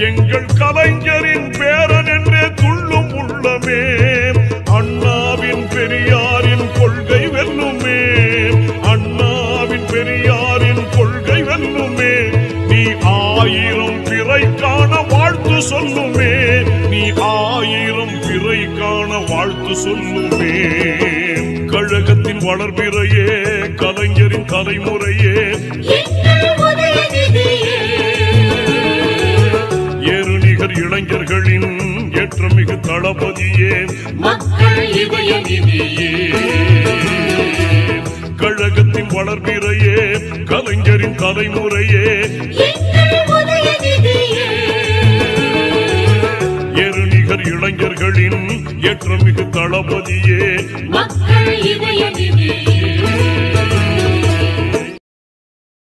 எங்கள் கலைஞரின் பேரன் என்றே துள்ளும் உள்ளமே, அண்ணாவின் பெரியாரின் கொள்கை வெல்லுமே, அண்ணாவின் பெரியாரின் கொள்கை வெல்லுமே. நீ 1000 பிறை காண வாழ்த்து சொல்லுமே, நீ 1000 பிறை காண வாழ்த்து சொல்லுமே. கழகத்தின் வளர்பிறையே, கலைஞரின் தலைமுறையே, ஏறுநிகர் இளைஞர்களின் ஏற்றமிகு தளபதியே, மக்கள் இதய நிதியே. கழகத்தின் வளர்பிறையே, கலைஞரின் தலைமுறையே, ஏறுநிகர் இளைஞர்களின் ஏற்றமிகு தளபதியே, மக்கள் இதய